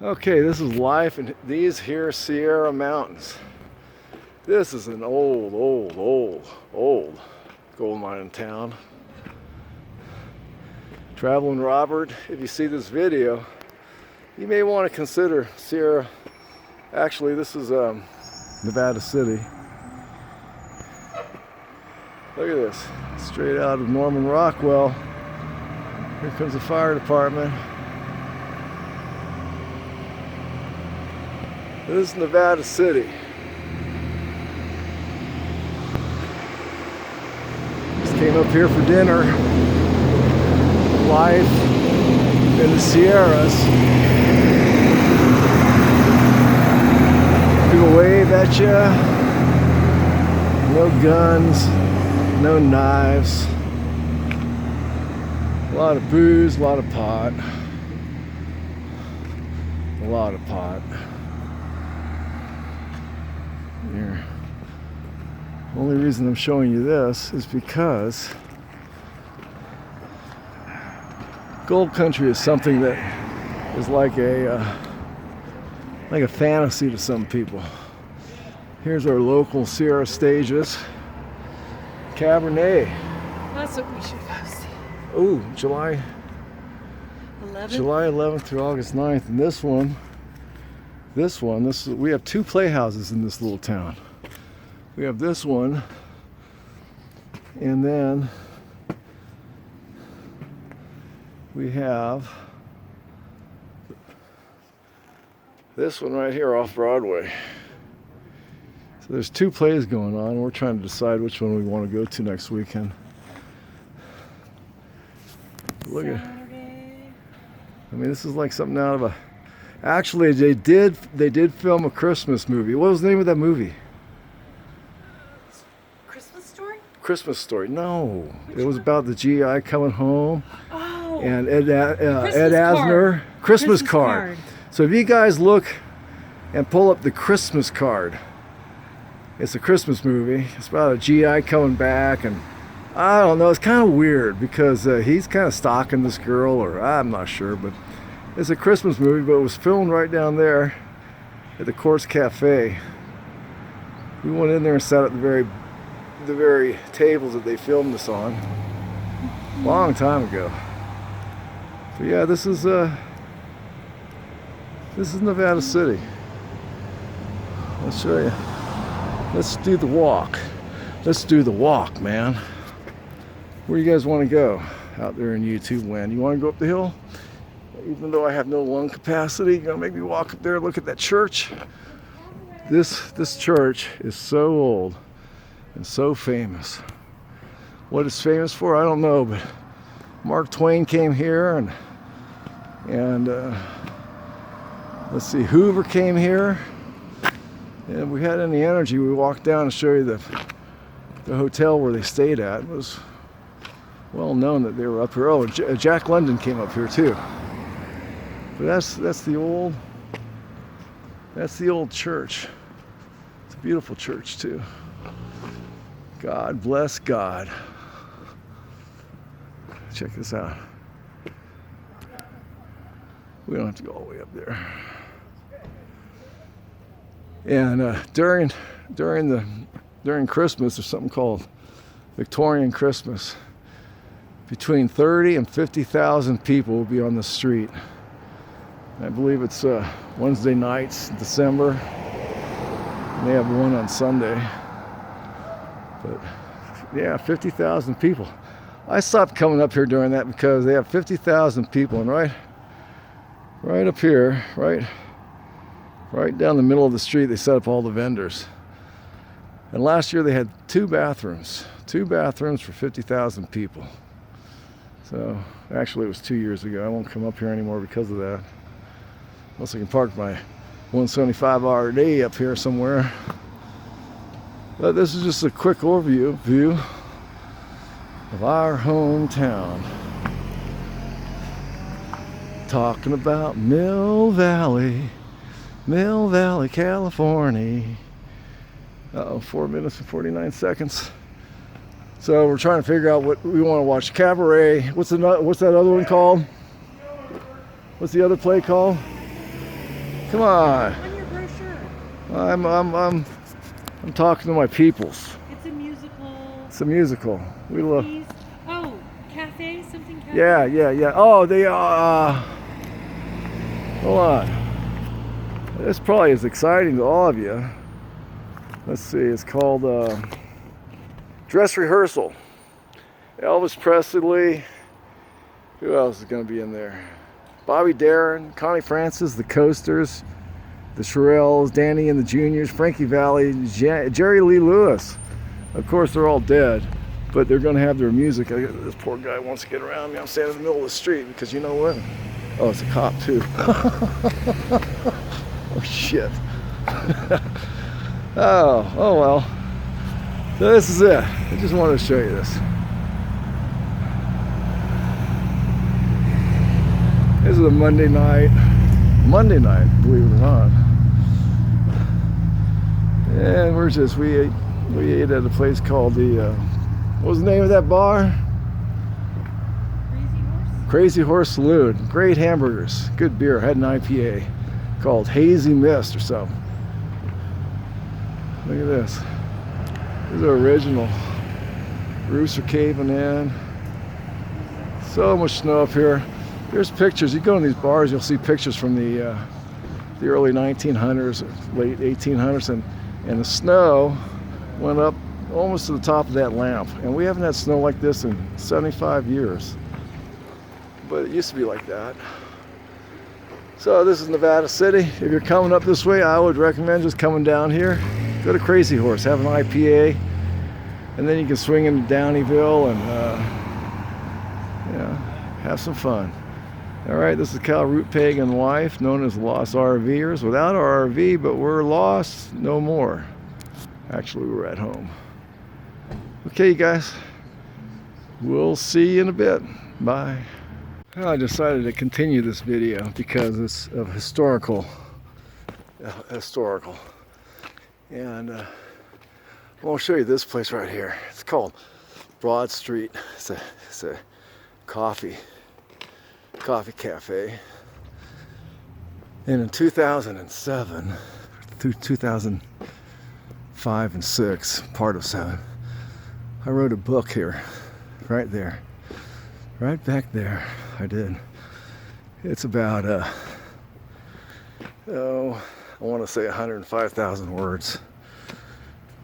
Okay, this is life in these here Sierra Mountains. This is an old gold mining town. Traveling Robert, if you see this video, you may want to consider Sierra. Actually, this is Nevada City. Look at this, straight out of Norman Rockwell. Here comes the fire department. This is Nevada City. Just came up here for dinner. Life in the Sierras. People wave at you. No guns, no knives. A lot of booze, a lot of pot. A lot of pot. Here. The only reason I'm showing you this is because gold country is something that is like a fantasy to some people. Here's our local Sierra stages. Cabernet. That's what we should go see. Oh, July 11th through August 9th. And this we have two playhouses in this little town. We have this one, and then we have this one right here off Broadway. So there's two plays going on. We're trying to decide which one we want to go to next weekend. Look at, I mean, this is like something out of a. Actually, they did film a Christmas movie. What was the name of that movie? Christmas Story? Christmas Story. No, it was about the GI coming home. Oh. And Ed Asner. Christmas card. So if you guys look and pull up the Christmas card, it's a Christmas movie. It's about a GI coming back, and I don't know. It's kind of weird because he's kind of stalking this girl, or I'm not sure, but. It's a Christmas movie, but it was filmed right down there at the Courts Cafe. We went in there and sat at the very tables that they filmed this on a long time ago. But yeah, this is Nevada City. Let's show you. Let's do the walk. Let's do the walk, man. Where do you guys want to go out there in YouTube land? You want to go up the hill? Even though I have no lung capacity, you're gonna make me walk up there and look at that church. This church is so old and so famous. What it's famous for, I don't know, but Mark Twain came here, and let's see, Hoover came here, and if we had any energy, we walked down and show you the hotel where they stayed at. It was well known that they were up here. Oh, Jack London came up here too. But that's the old church. It's a beautiful church too. God bless God. Check this out. We don't have to go all the way up there. And during Christmas, there's something called Victorian Christmas. Between 30 and 50,000 people will be on the street. I believe it's Wednesday nights in December. And they have one on Sunday. But yeah, 50,000 people. I stopped coming up here during that because they have 50,000 people, and right up here, right down the middle of the street, they set up all the vendors. And last year they had two bathrooms for 50,000 people. So actually it was 2 years ago. I won't come up here anymore because of that. Unless I can park my 175 RD up here somewhere. But this is just a quick view of our hometown. Talking about Mill Valley, California. 4 minutes and 49 seconds. So we're trying to figure out what we want to watch. Cabaret. What's that other one called? What's the other play called? Come on. On your brochure. I'm talking to my peoples. It's a musical. It's a musical. We love. Please. Oh, cafe? Something cafe? Yeah. Oh, they hold on. This probably is exciting to all of you. Let's see. It's called Dress Rehearsal. Elvis Presley. Who else is going to be in there? Bobby Darin, Connie Francis, the Coasters, the Shirelles, Danny and the Juniors, Frankie Valli, Jerry Lee Lewis. Of course, they're all dead, but they're going to have their music. This poor guy wants to get around me. I'm standing in the middle of the street because you know what? Oh, it's a cop too. Oh shit. Oh well. So this is it. I just wanted to show you this. This is a Monday night, believe it or not. And we're just, we ate at a place called the, what was the name of that bar? Crazy Horse? Crazy Horse Saloon. Great hamburgers, good beer. I had an IPA called Hazy Mist or something. Look at this. These are original. Roofs are caving in. So much snow up here. There's pictures. You go in these bars, you'll see pictures from the early 1900s, late 1800s, and the snow went up almost to the top of that lamp. And we haven't had snow like this in 75 years. But it used to be like that. So this is Nevada City. If you're coming up this way, I would recommend just coming down here. Go to Crazy Horse, have an IPA, and then you can swing into Downeyville and have some fun. All right, this is Cal Rootpeg and wife, known as Lost RVers. Without our RV, but we're lost no more. Actually, we're at home. Okay, you guys. We'll see you in a bit. Bye. I decided to continue this video because it's of historical. And I want to show you this place right here. It's called Broad Street. It's a coffee cafe. And in 2007 through 2005 and 6, part of 7, I wrote a book here, right there, right back there. I did. It's about I want to say 105,000 words, a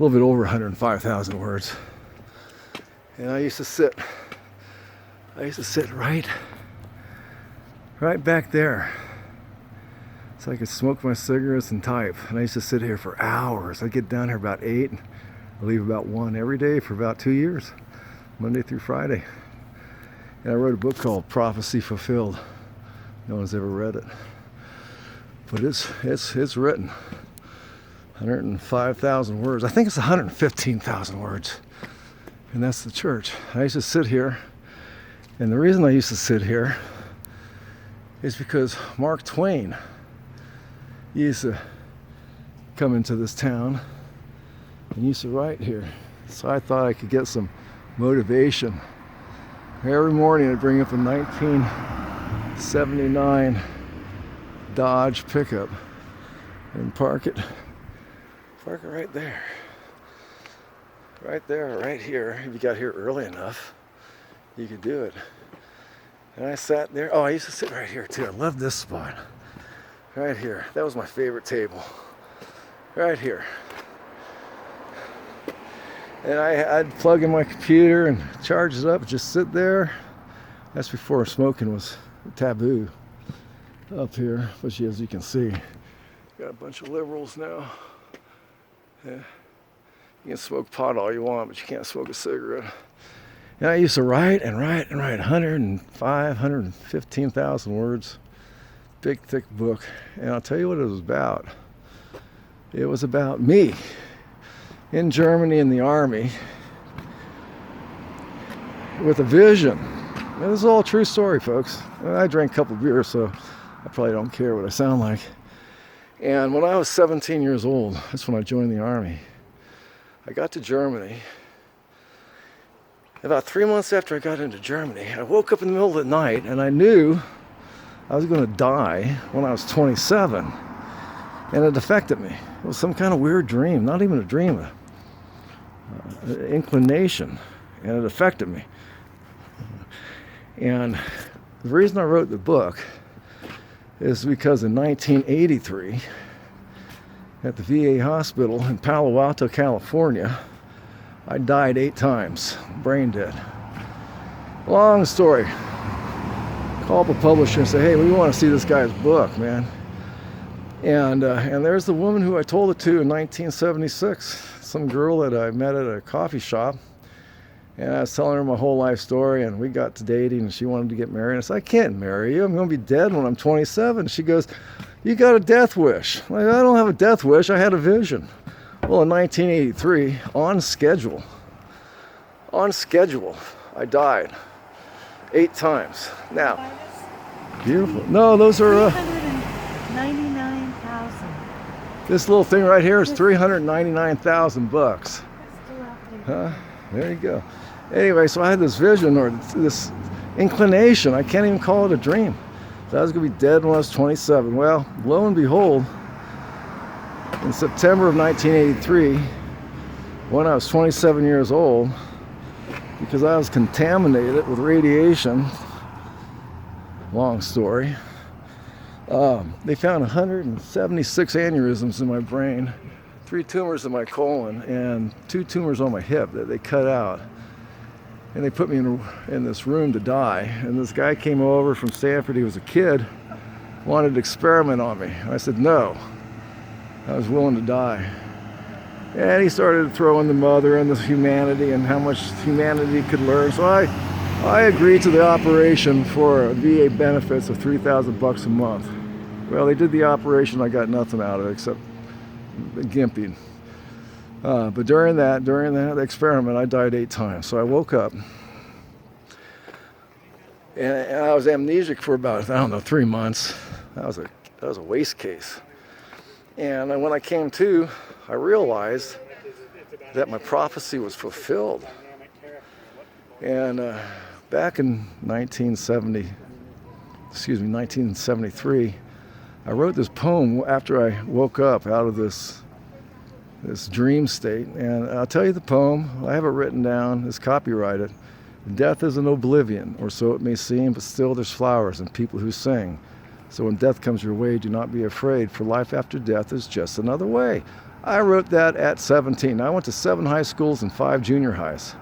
little bit over 105,000 words. And I used to sit right back there, so I could smoke my cigarettes and type. And I used to sit here for hours. I'd get down here about 8, I'd leave about 1 every day for about 2 years, Monday through Friday. And I wrote a book called Prophecy Fulfilled. No one's ever read it, but it's written. 105,000 words. I think it's 115,000 words, and that's the church. I used to sit here, and the reason I used to sit here is because Mark Twain used to come into this town and used to write here. So I thought I could get some motivation. Every morning I'd bring up a 1979 Dodge pickup and park it right there. Right there, right here. If you got here early enough, you could do it. And I sat there. Oh, I used to sit right here too. I love this spot. Right here. That was my favorite table. Right here. And I'd plug in my computer and charge it up, just sit there. That's before smoking was taboo up here, which as you can see, got a bunch of liberals now. Yeah. You can smoke pot all you want, but you can't smoke a cigarette. And I used to write 115,000 words, big thick book. And I'll tell you what it was about. It was about me in Germany in the army with a vision. Now, this is all a true story, folks. I drank a couple beers, so I probably don't care what I sound like. And when I was 17 years old, that's when I joined the army. I got to Germany. About 3 months after I got into Germany, I woke up in the middle of the night and I knew I was going to die when I was 27. and it affected me. It was some kind of weird dream, not even a dream, an inclination, and it affected me. And the reason I wrote the book is because in 1983, at the VA hospital in Palo Alto, California, I died 8 times, brain dead. Long story. Called the publisher and said, hey, we want to see this guy's book, man. And there's the woman who I told it to in 1976, some girl that I met at a coffee shop. And I was telling her my whole life story, and we got to dating, and she wanted to get married. And I said, I can't marry you. I'm going to be dead when I'm 27. She goes, you got a death wish. I'm like, I don't have a death wish. I had a vision. Well, in 1983, on schedule, I died 8 times. Now, beautiful. No, those are... 399,000. This little thing right here is $399,000. Huh? There you go. Anyway, so I had this vision or this inclination. I can't even call it a dream. That I was going to be dead when I was 27. Well, lo and behold, in September of 1983, when I was 27 years old, because I was contaminated with radiation, long story, they found 176 aneurysms in my brain, 3 tumors in my colon, and 2 tumors on my hip that they cut out. And they put me in this room to die. And this guy came over from Stanford. He was a kid, wanted to experiment on me. And I said no. I was willing to die. And he started throwing the mother and the humanity and how much humanity could learn. So I agreed to the operation for VA benefits of $3,000 a month. Well, they did the operation. I got nothing out of it except gimping. But during that experiment, I died 8 times. So I woke up, and I was amnesic for about 3 months. That was a waste case. And when I came to, I realized that my prophecy was fulfilled. And back in 1973, I wrote this poem after I woke up out of this dream state. And I'll tell you the poem. I have it written down. It's copyrighted. Death is an oblivion, or so it may seem, but still there's flowers and people who sing. So when death comes your way, do not be afraid, for life after death is just another way. I wrote that at 17. I went to 7 high schools and 5 junior highs.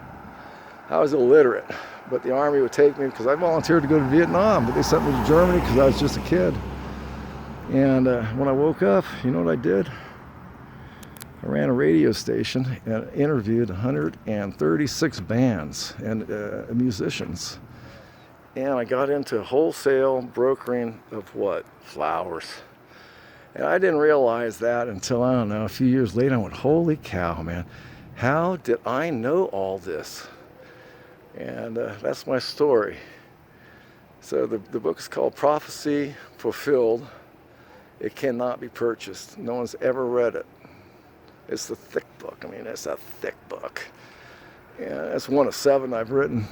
I was illiterate, but the Army would take me because I volunteered to go to Vietnam, but they sent me to Germany because I was just a kid. And when I woke up, you know what I did? I ran a radio station and interviewed 136 bands and musicians. And I got into wholesale brokering of what? Flowers. And I didn't realize that until, I don't know, a few years later. I went, holy cow, man. How did I know all this? And that's my story. So the book is called Prophecy Fulfilled. It cannot be purchased. No one's ever read it. It's a thick book. I mean, it's a thick book. And that's one of 7 I've written.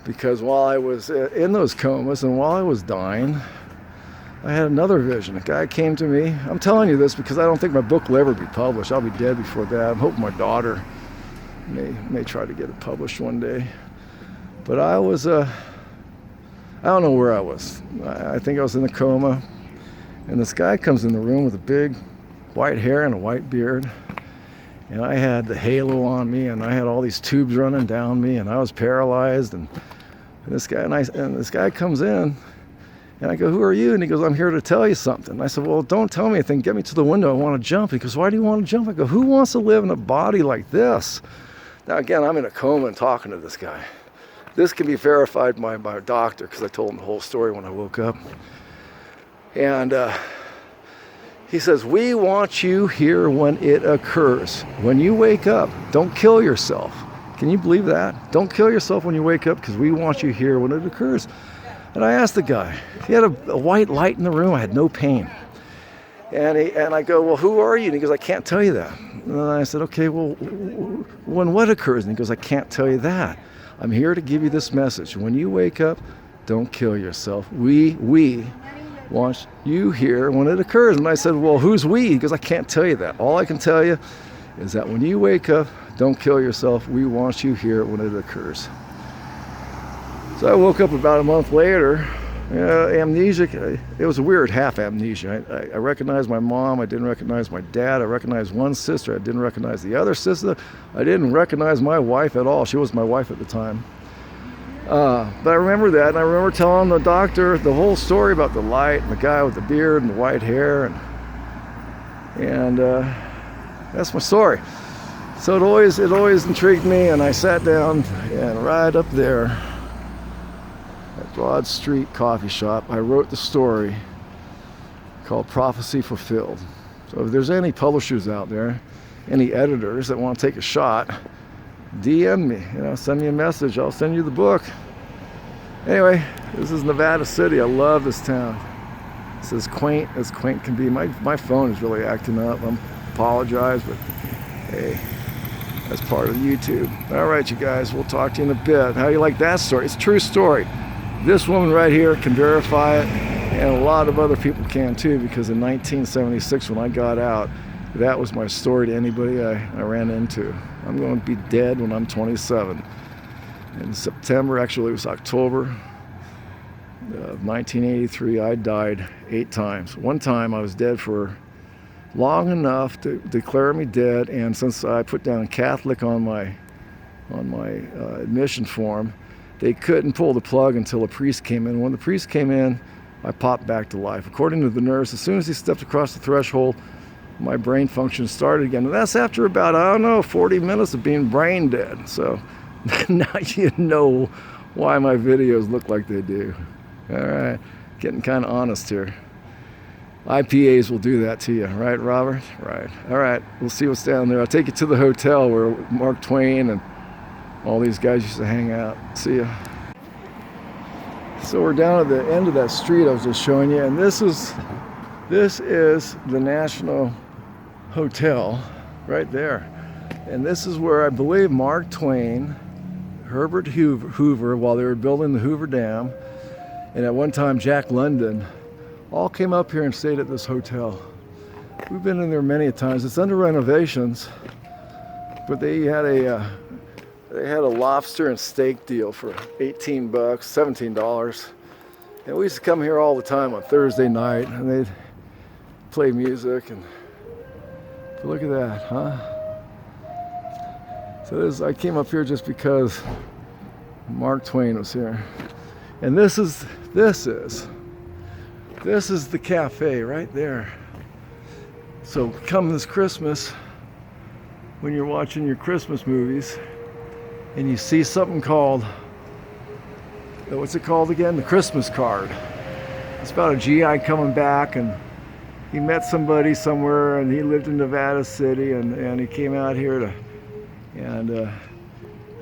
Because while I was in those comas and while I was dying, I had another vision. A guy came to me. I'm telling you this because I don't think my book will ever be published. I'll be dead before that. I'm hoping my daughter may try to get it published one day. But I was, I don't know where I was. I think I was in a coma. And this guy comes in the room with a big white hair and a white beard. And I had the halo on me, and I had all these tubes running down me, and I was paralyzed. And this guy comes in, and I go, "Who are you?" And he goes, "I'm here to tell you something." I said, "Well, don't tell me anything. Get me to the window. I want to jump." He goes, "Why do you want to jump?" I go, "Who wants to live in a body like this?" Now, again, I'm in a coma and talking to this guy. This can be verified by a doctor because I told him the whole story when I woke up. And he says, "We want you here when it occurs. When you wake up, don't kill yourself." Can you believe that? Don't kill yourself when you wake up because we want you here when it occurs. And I asked the guy, he had a white light in the room. I had no pain. And I go, "Well, who are you?" And he goes, "I can't tell you that." And then I said, "Okay, well, when what occurs?" And he goes, "I can't tell you that. I'm here to give you this message. When you wake up, don't kill yourself. We want you here when it occurs. And I said, well, who's we? Because I can't tell you that. All I can tell you is that when you wake up, don't kill yourself. We want you here when it occurs. So I woke up about a month later, amnesic. It was a weird half amnesia. I recognized my mom. I didn't recognize my dad. I recognized one sister. I didn't recognize the other sister. I didn't recognize my wife at all. She was my wife at the time. But I remember that, and I remember telling the doctor the whole story about the light and the guy with the beard and the white hair, and that's my story. So it always intrigued me, and I sat down, and right up there at Broad Street Coffee Shop, I wrote the story called Prophecy Fulfilled. So if there's any publishers out there, any editors that want to take a shot, DM me, send me a message. I'll send you the book. Anyway, this is Nevada City. I love this town. It's as quaint can be. My phone is really acting up. I apologize, but hey, that's part of YouTube. All right, you guys, we'll talk to you in a bit. How do you like that story? It's a true story. This woman right here can verify it, and a lot of other people can too, because in 1976, when I got out, that was my story to anybody I ran into. I'm going to be dead when I'm 27. In September, actually it was October of 1983, I died 8 times. One time I was dead for long enough to declare me dead, and since I put down Catholic on my admission form, they couldn't pull the plug until a priest came in. When the priest came in, I popped back to life. According to the nurse, as soon as he stepped across the threshold, my brain function started again. And that's after about, 40 minutes of being brain dead. So now you know why my videos look like they do. All right, getting kind of honest here. IPAs will do that to you, right, Robert? Right. All right, we'll see what's down there. I'll take you to the hotel where Mark Twain and all these guys used to hang out. See ya. So we're down at the end of that street I was just showing you, and this is the National Hotel right there. And this is where I believe Mark Twain, Herbert Hoover, while they were building the Hoover Dam, and at one time Jack London, all came up here and stayed at this hotel. We've been in there many times. It's under renovations, but they had a lobster and steak deal for $18, $17. And we used to come here all the time on Thursday night, and they'd play music, and look at that, huh? So I came up here just because Mark Twain was here. And this is the cafe right there. So come this Christmas, when you're watching your Christmas movies, and you see something called, what's it called again? The Christmas card. It's about a GI coming back, and he met somebody somewhere, and he lived in Nevada City, and he came out here and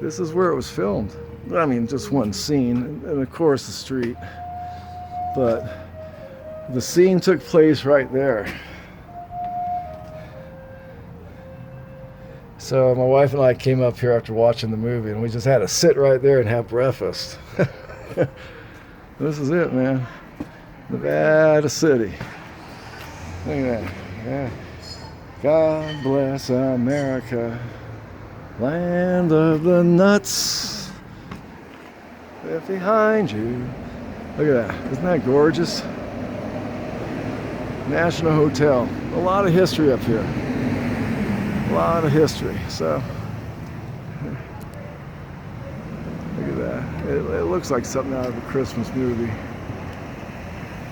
this is where it was filmed. I mean, just one scene, and of course the street, but the scene took place right there. So my wife and I came up here after watching the movie, and we just had to sit right there and have breakfast. This is it, man. Nevada City. Look at that. Yeah. God bless America, land of the nuts. Left behind you. Look at that. Isn't that gorgeous? National Hotel. A lot of history up here. A lot of history. So look at that. It looks like something out of a Christmas movie.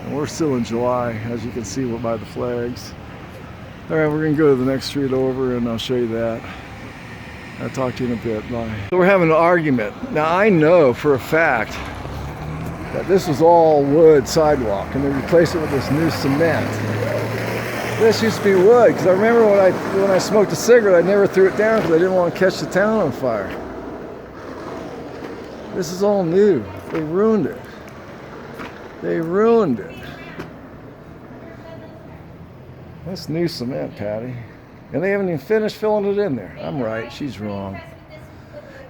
And we're still in July, as you can see by the flags. All right, we're gonna go to the next street over, and I'll show you that. I'll talk to you in a bit. Bye. So we're having an argument. Now I know for a fact that this was all wood sidewalk, and they replaced it with this new cement. This used to be wood, because I remember when I smoked a cigarette, I never threw it down because I didn't want to catch the town on fire. This is all new. They ruined it. They ruined it. That's new cement, Patty. And they haven't even finished filling it in there. I'm right, she's wrong.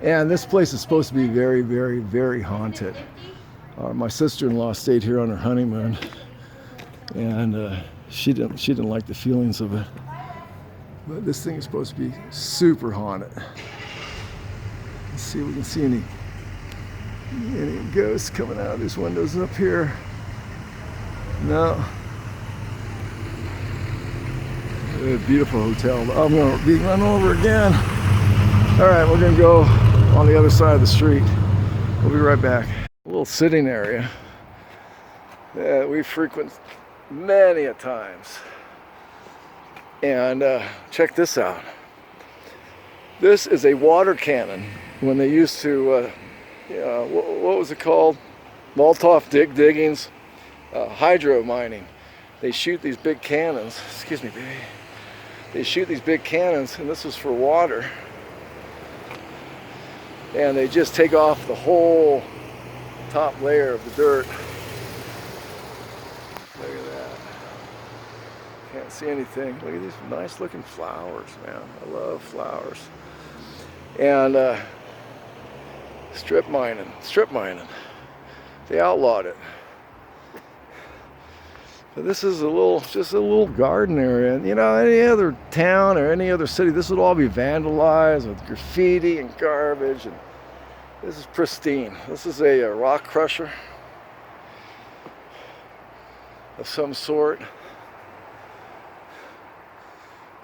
And this place is supposed to be very, very, very haunted. My sister-in-law stayed here on her honeymoon. and she didn't like the feelings of it. But this thing is supposed to be super haunted. Let's see if we can see any ghosts coming out of these windows up here. No. A beautiful hotel. I'm going to be run over again. All right, we're going to go on the other side of the street. We'll be right back. A little sitting area that we frequent many a times. And check this out. This is a water cannon. When they used to, what was it called? Molotov diggings, hydro mining. They shoot these big cannons. Excuse me, baby. They shoot these big cannons, and this was for water. And they just take off the whole top layer of the dirt. Look at that. Can't see anything. Look at these nice looking flowers, man. I love flowers. And strip mining. They outlawed it. But this is just a little garden area. And any other town or any other city, this would all be vandalized with graffiti and garbage. And this is pristine. This is a rock crusher of some sort.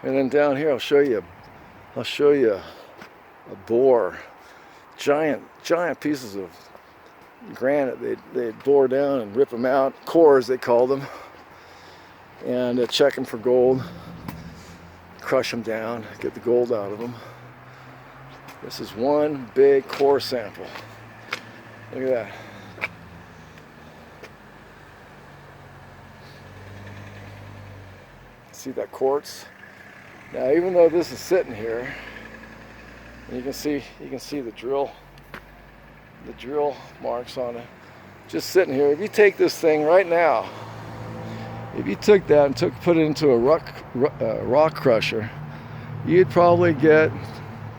And then down here, I'll show you a bore. Giant pieces of granite. They'd bore down and rip them out. Cores, they call them. And check them for gold, crush them down, get the gold out of them. This is one big core sample. Look at that. See that quartz? Now, even though this is sitting here, you can see the drill marks on it. Just sitting here. If you take this thing right now, if you took that and put it into a rock crusher, you'd probably get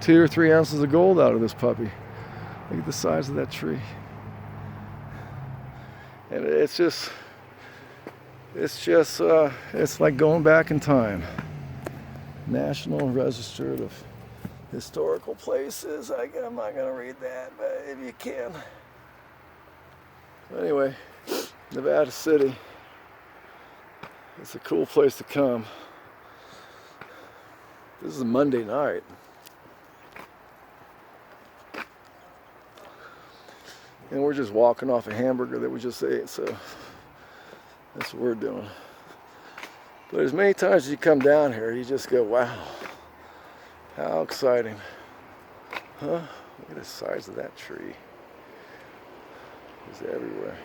2 or 3 ounces of gold out of this puppy. Look at the size of that tree. And it's like going back in time. National Register of Historical Places. I'm not going to read that, but if you can. Anyway, Nevada City. It's a cool place to come. This is a Monday night. And we're just walking off a hamburger that we just ate, so that's what we're doing. But as many times as you come down here, you just go, wow, how exciting. Huh? Look at the size of that tree. It's everywhere.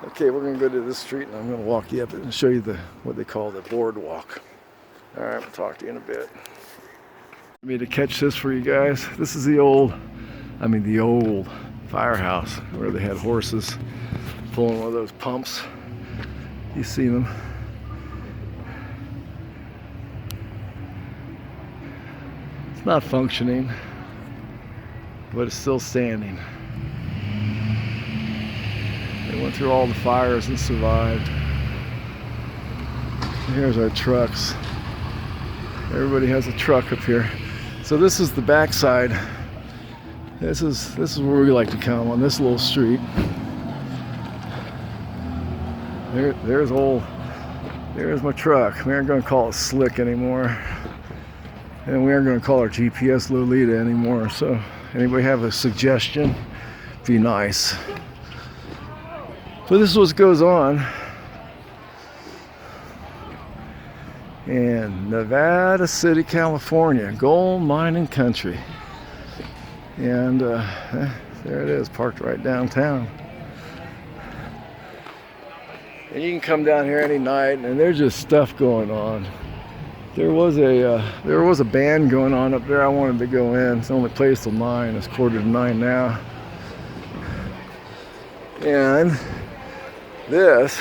Okay, we're going to go to this street, and I'm going to walk you up and show you what they call the boardwalk. All right, we'll talk to you in a bit. I mean, to catch this for you guys, this is the old firehouse where they had horses pulling one of those pumps. You see them. It's not functioning, but it's still standing. They went through all the fires and survived. And here's our trucks. Everybody has a truck up here. So this is the backside. This is where we like to come, on this little street. There's my truck. We aren't going to call it Slick anymore. And we aren't going to call our GPS Lolita anymore. So anybody have a suggestion? Be nice. But this is what goes on in Nevada City, California, gold mining country. And there it is, parked right downtown. And you can come down here any night, and there's just stuff going on. There was a band going on up there. I wanted to go in. It's only placed till 9. It's 8:45 now. And this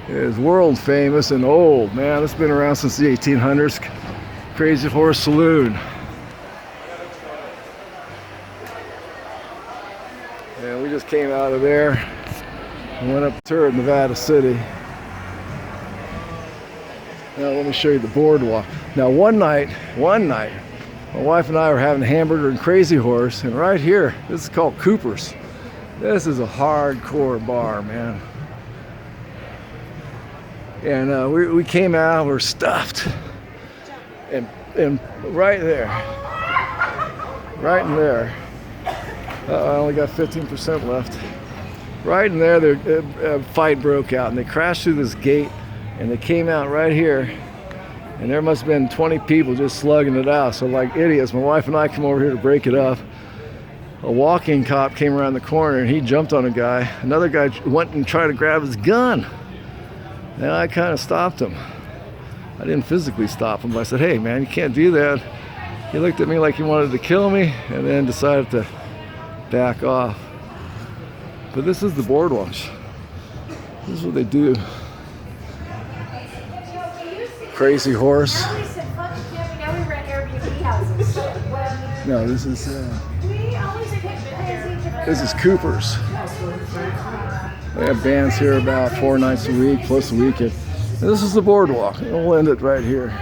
is world famous and old, man. It's been around since the 1800s. Crazy Horse Saloon. And we just came out of there and went up to Nevada City. Now let me show you the boardwalk. Now one night, my wife and I were having a hamburger and Crazy Horse, and right here, this is called Cooper's. This is a hardcore bar, man. And we came out, we're stuffed. And right there, right in there, I only got 15% left. Right in there, a fight broke out, and they crashed through this gate, and they came out right here, and there must have been 20 people just slugging it out. So like idiots, my wife and I come over here to break it up. A walking cop came around the corner, and he jumped on a guy. Another guy went and tried to grab his gun. And I kind of stopped him. I didn't physically stop him, but I said, hey man, you can't do that. He looked at me like he wanted to kill me, and then decided to back off. But this is the boardwalk. This is what they do. Crazy Horse. No, this is Cooper's. They have bands here about 4 nights a week, plus a weekend. And this is the boardwalk. And we'll end it right here.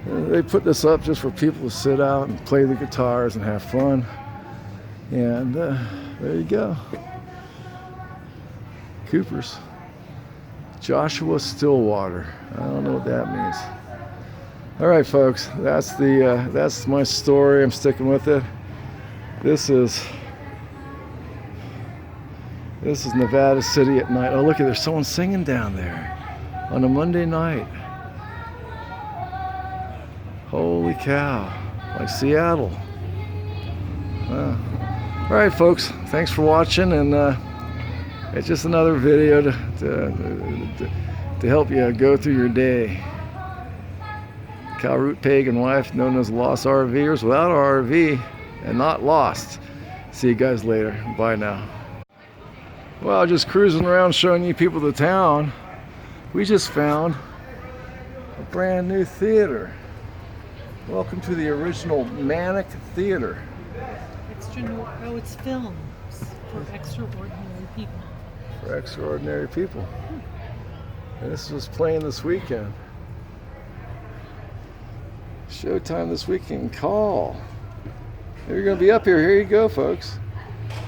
They put this up just for people to sit out and play the guitars and have fun. And there you go. Cooper's. Joshua Stillwater. I don't know what that means. All right, folks. That's my story. I'm sticking with it. This is Nevada City at night. Oh, look, there's someone singing down there on a Monday night. Holy cow. Like Seattle. Wow. All right, folks. Thanks for watching, and it's just another video to help you go through your day. Cal Root Pagan wife, known as Lost RVers, without an RV and not lost. See you guys later. Bye now. Well, just cruising around showing you people the town. We just found a brand new theater. Welcome to the original Manic Theater. It's films for extraordinary people. For extraordinary people. And this was playing this weekend. Showtime this weekend. Call. If you're going to be up here, here you go, folks.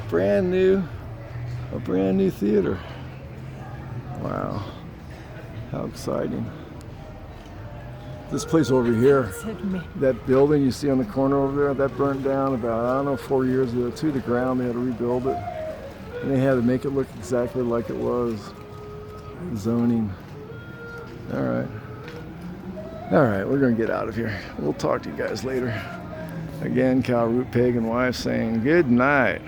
A brand new theater. Wow. How exciting. This place over here, that building you see on the corner over there, that burnt down about, I don't know, 4 years ago to the ground. They had to rebuild it. And they had to make it look exactly like it was. Zoning. All right, we're going to get out of here. We'll talk to you guys later. Again, Cal Root Pagan wife saying good night.